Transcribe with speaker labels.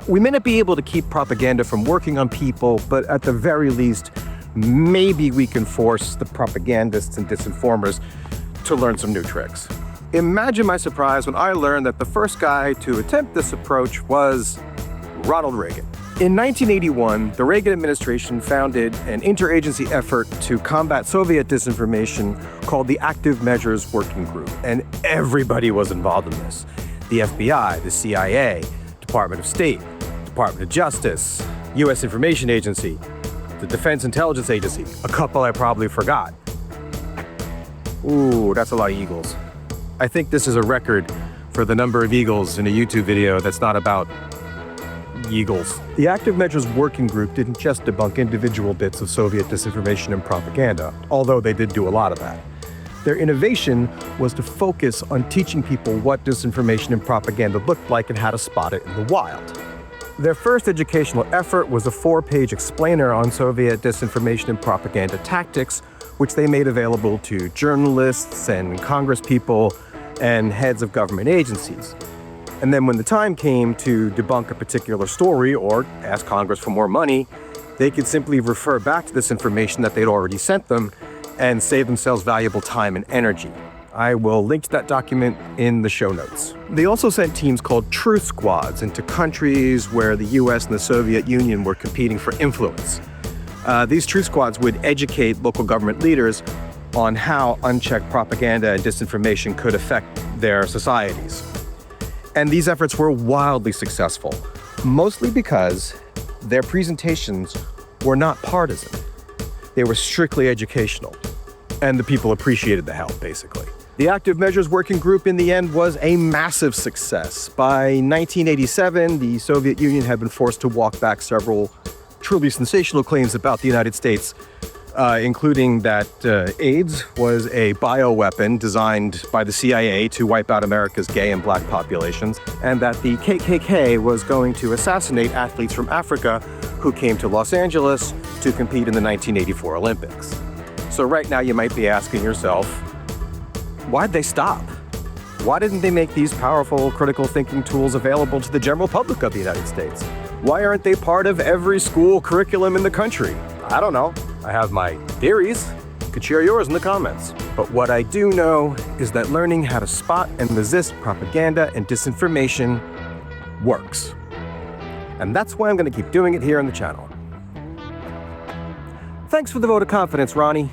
Speaker 1: We may not be able to keep propaganda from working on people, but at the very least, maybe we can force the propagandists and disinformers to learn some new tricks. Imagine my surprise when I learned that the first guy to attempt this approach was Ronald Reagan. In 1981, the Reagan administration founded an interagency effort to combat Soviet disinformation called the Active Measures Working Group, and everybody was involved in this. The FBI, the CIA, Department of State, Department of Justice, U.S. Information Agency, the Defense Intelligence Agency, a couple I probably forgot. Ooh, that's a lot of eagles. I think this is a record for the number of eagles in a YouTube video that's not about eagles. The Active Measures Working Group didn't just debunk individual bits of Soviet disinformation and propaganda, although they did do a lot of that. Their innovation was to focus on teaching people what disinformation and propaganda looked like and how to spot it in the wild. Their first educational effort was a 4-page explainer on Soviet disinformation and propaganda tactics, which they made available to journalists and congresspeople and heads of government agencies. And then when the time came to debunk a particular story or ask Congress for more money, they could simply refer back to this information that they'd already sent them and save themselves valuable time and energy. I will link to that document in the show notes. They also sent teams called truth squads into countries where the US and the Soviet Union were competing for influence. These truth squads would educate local government leaders on how unchecked propaganda and disinformation could affect their societies. And these efforts were wildly successful, mostly because their presentations were not partisan. They were strictly educational, and the people appreciated the help, basically. The Active Measures Working Group in the end was a massive success. By 1987, the Soviet Union had been forced to walk back several truly sensational claims about the United States, including that AIDS was a bioweapon designed by the CIA to wipe out America's gay and black populations, and that the KKK was going to assassinate athletes from Africa who came to Los Angeles to compete in the 1984 Olympics. So right now you might be asking yourself, why'd they stop? Why didn't they make these powerful critical thinking tools available to the general public of the United States? Why aren't they part of every school curriculum in the country? I don't know. I have my theories. You could share yours in the comments. But what I do know is that learning how to spot and resist propaganda and disinformation works. And that's why I'm going to keep doing it here on the channel. Thanks for the vote of confidence, Ronnie.